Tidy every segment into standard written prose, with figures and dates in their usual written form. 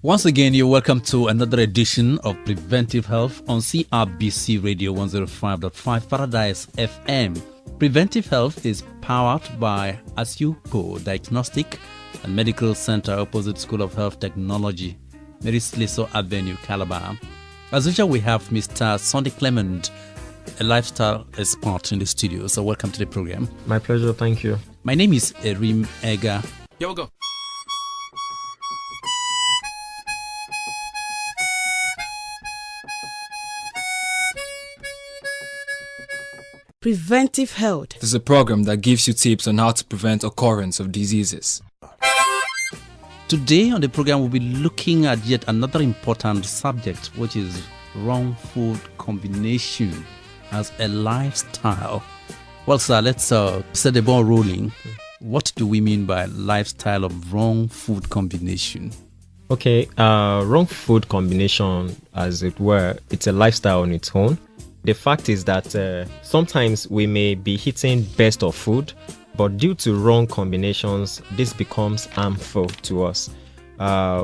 Once again, you're welcome to another edition of Preventive Health on CRBC Radio 105.5 Paradise FM. Preventive Health is powered by Asupo Diagnostic and Medical Center opposite School of Health Technology, Mary's Leso Avenue, Calabar. As usual, we have Mr. Sonny Clement, a lifestyle expert in the studio. So welcome to the program. My pleasure, thank you. My name is Erim Ega. Here we go. Preventive Health. This is a program that gives you tips on how to prevent occurrence of diseases. Today on the program, we'll be looking at yet another important subject, which is wrong food combination as a lifestyle. Well, sir, let's set the ball rolling. What do we mean by lifestyle of wrong food combination? Okay, wrong food combination, as it were, it's a lifestyle on its own. The fact is that sometimes we may be eating best of food, but due to wrong combinations, this becomes harmful to us.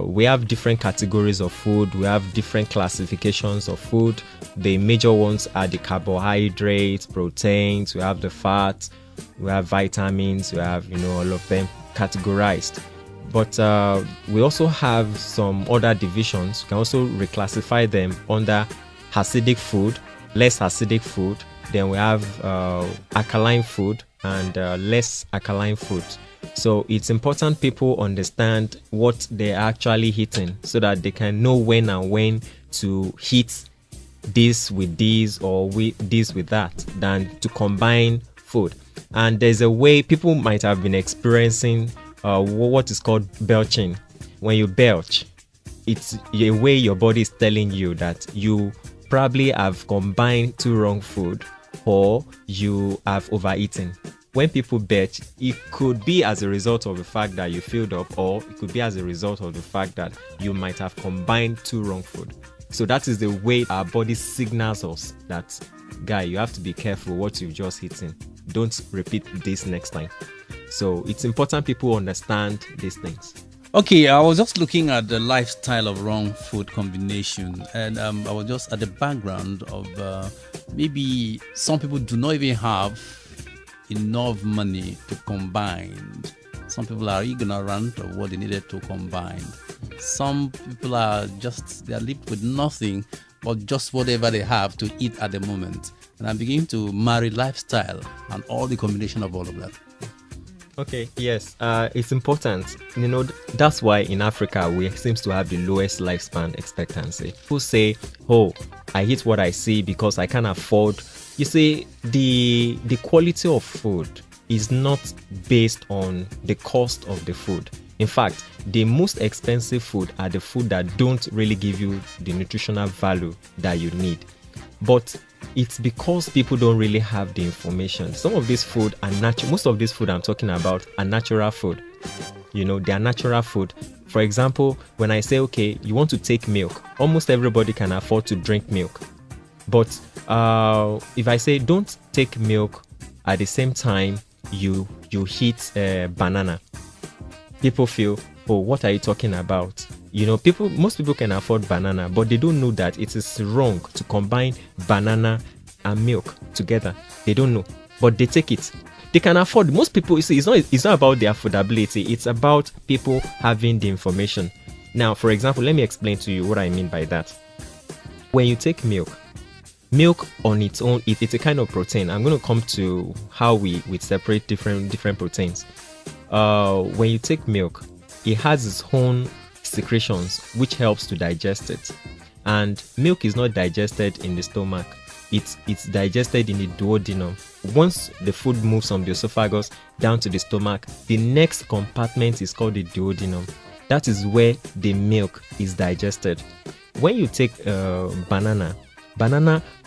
We have different categories of food. We have different classifications of food. The major ones are the carbohydrates, proteins, we have the fats, we have vitamins, we have, all of them categorized. But we also have some other divisions. We can also reclassify them under acidic food, less acidic food. Then we have alkaline food and less alkaline food. So it's important people understand what they're actually eating so that they can know when and when to eat this with this or this with that than to combine food. And there's a way people might have been experiencing what is called belching. When you belch, it's a way your body is telling you that you probably have combined two wrong food or you have overeaten. When people belch, it could be as a result of the fact that you filled up, or it could be as a result of the fact that you might have combined two wrong food. So that is the way our body signals us that, guy, you have to be careful what you've just eaten. Don't repeat this next time. So it's important people understand these things. Okay, I was just looking at the lifestyle of wrong food combination, and I was just at the background of maybe some people do not even have enough money to combine. Some people are ignorant of what they needed to combine. Some people are they are left with nothing but just whatever they have to eat at the moment. And I'm beginning to marry lifestyle and all the combination of all of that. Okay, yes, it's important. That's why in Africa we seem to have the lowest lifespan expectancy. People say, oh, I eat what I see because I can't afford. You see, the quality of food is not based on the cost of the food. In fact, the most expensive food are the food that don't really give you the nutritional value that you need. But it's because people don't really have the information. Some of this food are natural. Most of this food I'm talking about are natural food. They are natural food. For example, when I say, okay, you want to take milk, almost everybody can afford to drink milk. But if I say don't take milk at the same time you eat banana, people feel, oh, what are you talking about? Most people can afford banana, but they don't know that it is wrong to combine banana and milk together. They don't know, but they take it. They can afford. Most people, you see, it's not about the affordability. It's about people having the information. Now, for example, let me explain to you what I mean by that. When you take milk on its own, it's a kind of protein. I'm going to come to how we separate different proteins. When you take milk, it has its own secretions which helps to digest it, and milk is not digested in the stomach. It's digested in the duodenum. Once the food moves from the esophagus down to the stomach, the next compartment is called the duodenum. That is where the milk is digested. When you take banana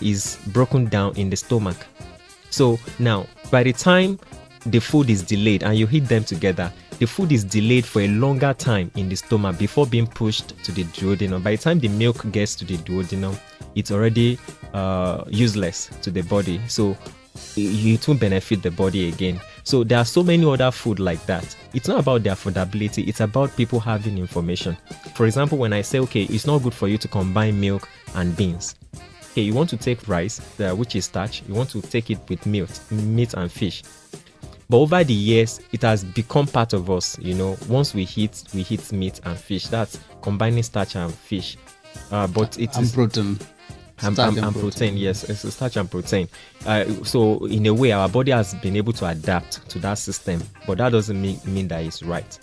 is broken down in the stomach. So now, by the time the food is delayed and you eat them together, the food is delayed for a longer time in the stomach before being pushed to the duodenum. By the time the milk gets to the duodenum, it's already useless to the body. So it won't benefit the body again. So there are so many other food like that. It's not about the affordability, it's about people having information. For example, when I say, okay, it's not good for you to combine milk and beans. Okay, you want to take rice, which is starch, you want to take it with meat and fish. But over the years, it has become part of us. Once we eat meat and fish. That's combining starch and fish. But it is protein. And protein, yes, it's starch and protein. So in a way, our body has been able to adapt to that system, but that doesn't mean that it's right.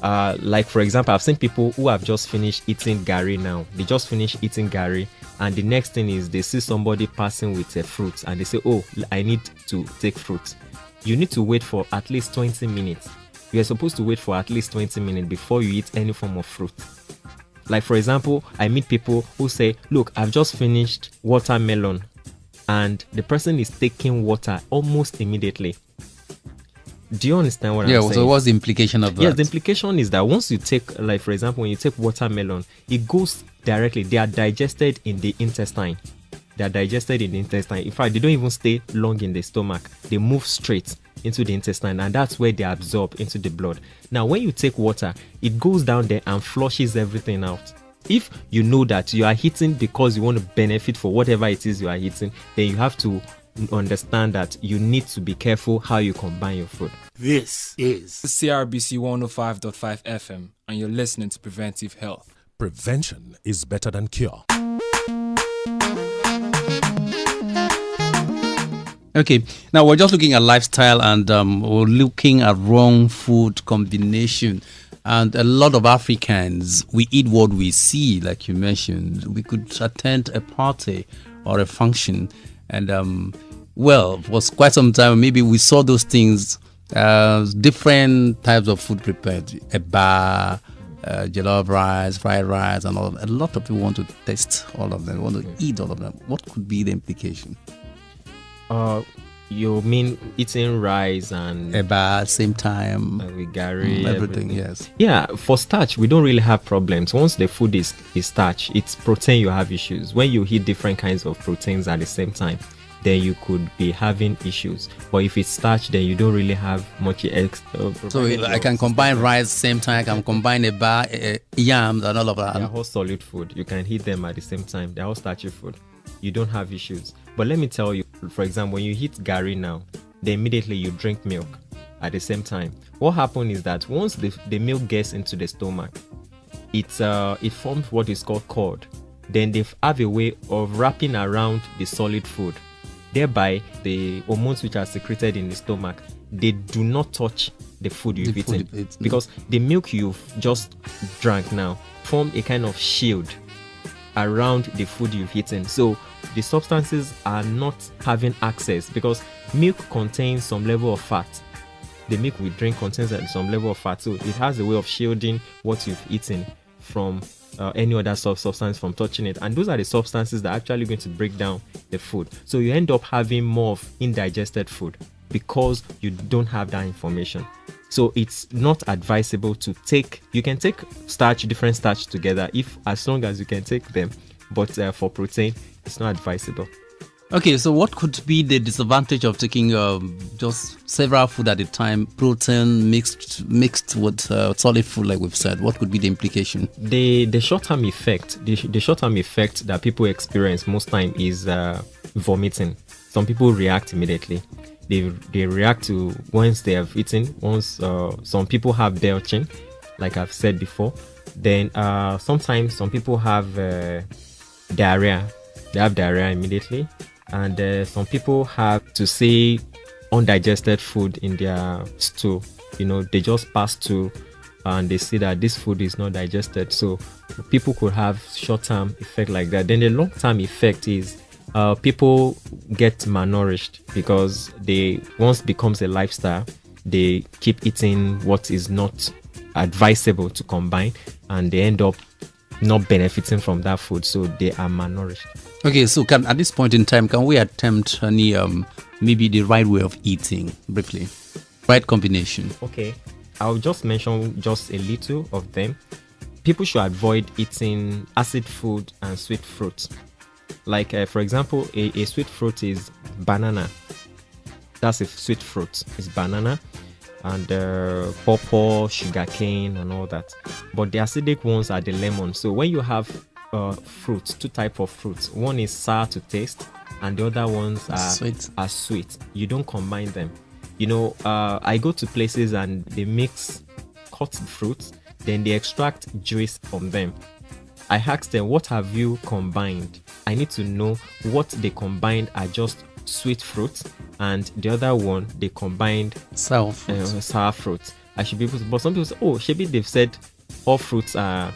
Like for example, I've seen people who have just finished eating gari now. They just finished eating gari, and the next thing is they see somebody passing with a fruit, and they say, "Oh, I need to take fruit." You need to wait for at least 20 minutes. You are supposed to wait for at least 20 minutes before you eat any form of fruit. Like for example, I meet people who say, look, I've just finished watermelon, and the person is taking water almost immediately. Do you understand what I'm saying? Yeah, so what's the implication of that? Yes, the implication is that once you take, like for example, when you take watermelon, it goes directly. They are digested in the intestine. They are digested in the intestine. In fact, they don't even stay long in the stomach. They move straight into the intestine, and that's where they absorb into the blood. Now, when you take water, it goes down there and flushes everything out. If you know that you are eating because you want to benefit for whatever it is you are eating, then you have to understand that you need to be careful how you combine your food. This is CRBC 105.5 FM, and you're listening to Preventive Health. Prevention is better than cure. Okay, now we're just looking at lifestyle, and we're looking at wrong food combination. And a lot of Africans, we eat what we see, like you mentioned. We could attend a party or a function, and well, for quite some time, maybe we saw those things, different types of food prepared, eba, jollof rice, fried rice, and all of that. A lot of people want to taste all of them, want to eat all of them. What could be the implication? You mean eating rice and eba same time with gari, everything? Yes. Yeah, for starch we don't really have problems. Once the food is starch, it's protein you have issues. When you eat different kinds of proteins at the same time, then you could be having issues. But if it's starch, then you don't really have much so I can combine rice same time, I can combine eba, yams and all of that. They're all solid food. You can eat them at the same time. They're all starchy food. You don't have issues. But let me tell you, for example, when you eat gari now, then immediately you drink milk at the same time. What happens is that once the milk gets into the stomach, it forms what is called curd. Then they have a way of wrapping around the solid food. Thereby, the hormones which are secreted in the stomach, they do not touch the food you've eaten. Because the milk you've just drank now form a kind of shield around the food you've eaten. So the substances are not having access, because milk contains some level of fat. The milk we drink contains some level of fat, so it has a way of shielding what you've eaten from any other substance from touching it. And those are the substances that are actually going to break down the food. So you end up having more of indigested food because you don't have that information. So it's not advisable to take. You can take different starch together, as long as you can take them. But for protein, it's not advisable. Okay, so what could be the disadvantage of taking just several food at a time, protein mixed with solid food, like we've said? What could be the implication? The short-term effect, the short-term effect that people experience most time is vomiting. Some people react immediately. They react to once they have eaten. Once some people have belching, like I've said before. Then sometimes some people have diarrhea. They have diarrhea immediately. And some people have to see undigested food in their stool. They just pass through and they see that this food is not digested. So people could have short-term effect like that. Then the long-term effect is people get malnourished, because once becomes a lifestyle, they keep eating what is not advisable to combine, and they end up not benefiting from that food, so they are malnourished. Okay, so at this point in time, can we attempt any maybe the right way of eating briefly, right combination? Okay, I'll just mention just a little of them. People should avoid eating acid food and sweet fruits. Like for example, a sweet fruit is banana. that's a sweet fruit. It's banana and pawpaw, sugarcane, and all that. But the acidic ones are the lemon. So when you have fruits, two type of fruits, one is sour to taste, and the other ones are sweet. You don't combine them. I go to places and they mix cut fruits, then they extract juice from them. I ask them, what have you combined? I need to know what they combined are just sweet fruits, and the other one they combined sour fruit. I should be able to, but some people say, oh, maybe they've said all fruits are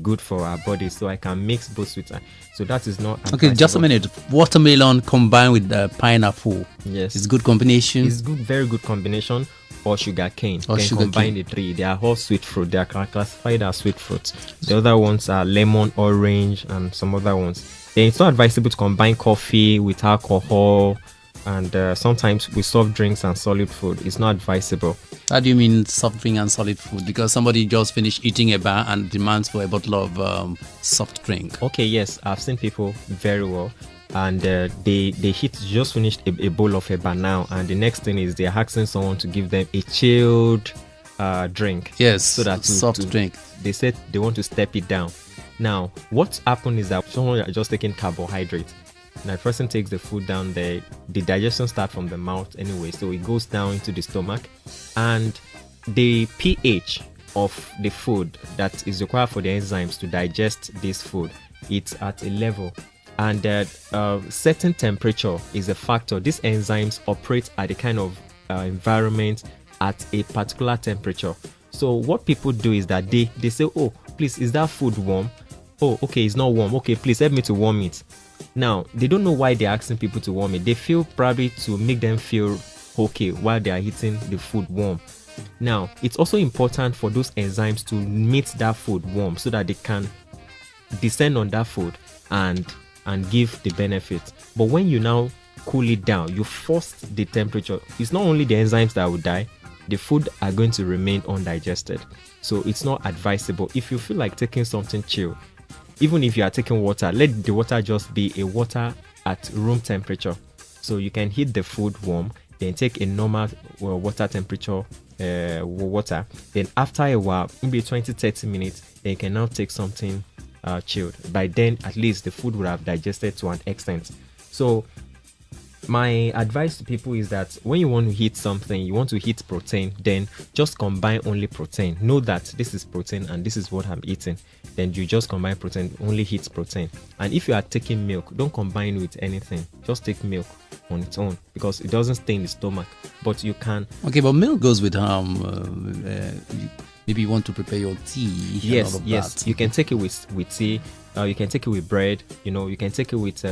good for our body, so I can mix both sweets. So that is not okay. Just a minute. Watermelon combined with pineapple. Yes, it's a good combination. It's good, very good combination. Or sugarcane. Combine the three. They are all sweet fruit. They are classified as sweet fruits. The other ones are lemon, orange, and some other ones. Then it's not advisable to combine coffee with alcohol, and sometimes with soft drinks and solid food. It's not advisable. How do you mean soft drink and solid food? Because somebody just finished eating a bar and demands for a bottle of soft drink. Okay, yes, I've seen people very well. And they just finished a bowl of eba now, and the next thing is they're asking someone to give them a chilled drink. Yes, so that soft drink. They said they want to step it down. Now, what happened is that someone are just taking carbohydrates. Now, the person takes the food down there. The digestion starts from the mouth anyway, so it goes down into the stomach, and the pH of the food that is required for the enzymes to digest this food, it's at a level. And that certain temperature is a factor. These enzymes operate at a kind of environment at a particular temperature. So what people do is that they say, oh, please, is that food warm? Oh, okay, it's not warm. Okay, please help me to warm it. Now, they don't know why they're asking people to warm it. They feel probably to make them feel okay while they are eating the food warm. Now, it's also important for those enzymes to meet that food warm so that they can descend on that food and give the benefit. But when you now cool it down, you force the temperature. It's not only the enzymes that will die, the food are going to remain undigested. So it's not advisable. If you feel like taking something chill, even if you are taking water, let the water just be a water at room temperature. So you can heat the food warm, then take a normal water temperature water. Then after a while, maybe 20-30 minutes, then you can now take something chilled. By then, at least the food would have digested to an extent. So my advice to people is that when you want to eat something, you want to eat protein, then just combine only protein. Know that this is protein and this is what I'm eating. Then you just combine protein, only eat protein. And if you are taking milk, don't combine with anything. Just take milk on its own because it doesn't stay in the stomach. But you can. Okay, but milk goes with maybe you want to prepare your tea. Yes. You can take it with tea. You can take it with bread. You can take it with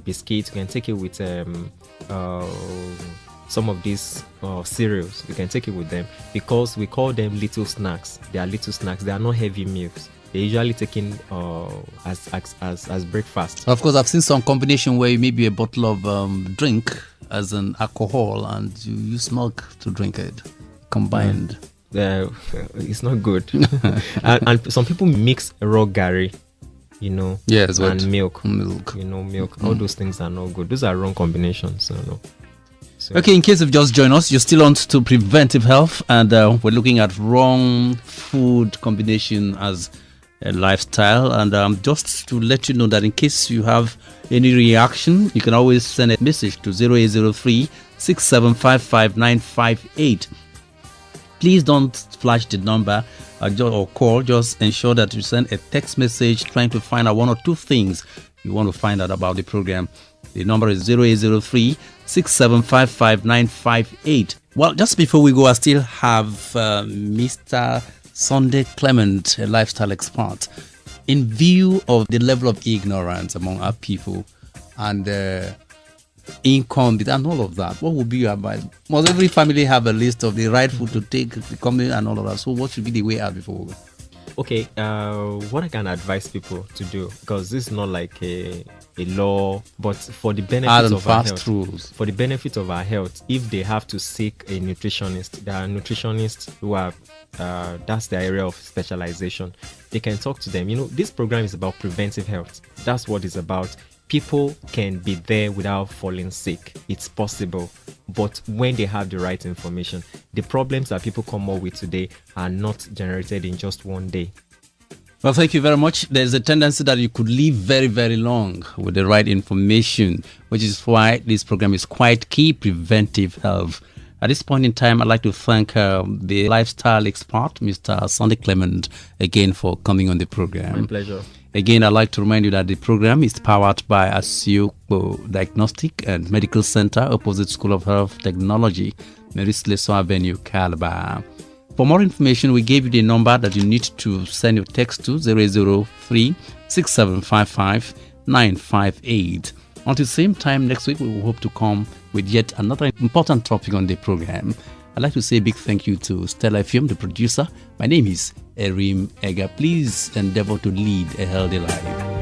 biscuits. You can take it with some of these cereals. You can take it with them because we call them little snacks. They are little snacks. They are not heavy meals. They're usually taken as breakfast. Of course, I've seen some combination where maybe a bottle of drink as an alcohol and you use milk to drink it combined. It's not good. and some people mix raw gari, yes, and milk. Milk. All those things are not good. Those are wrong combinations. So. Okay, in case you've just joined us, you're still on to preventive health, and we're looking at wrong food combination as a lifestyle. And just to let you know that in case you have any reaction, you can always send a message to 0803 6755 958. Please don't flash the number or call. Just ensure that you send a text message trying to find out one or two things you want to find out about the program. The number is 0803 6755 958. Well, just before we go, I still have Mr. Sunday Clement, a lifestyle expert. In view of the level of ignorance among our people and income and all of that, what would be your advice? Must every family have a list of the right food to take, the company and all of that? So what should be the way out before we go? Okay, what I can advise people to do, because this is not like a law, but for the benefit of our health, rules. For the benefit of our health, if they have to seek a nutritionist, there are nutritionists who are that's their area of specialization. They can talk to them. This program is about preventive health. That's what it's about. people can be there without falling sick. It's possible. But when they have the right information, the problems that people come up with today are not generated in just one day. Well, thank you very much. There's a tendency that you could live very, very long with the right information, which is why this program is quite key, preventive health. At this point in time, I'd like to thank the lifestyle expert, Mr. Sunday Clement, again for coming on the program. My pleasure. Again, I'd like to remind you that the program is powered by Asiokpo Diagnostic and Medical Center, opposite School of Health Technology, Maurice Leso Avenue, Calabar. For more information, we gave you the number that you need to send your text to 003 6755 958. Until the same time next week, we will hope to come with yet another important topic on the program. I'd like to say a big thank you to Stella FM, the producer. My name is Erim Ega. Please endeavor to lead a healthy life.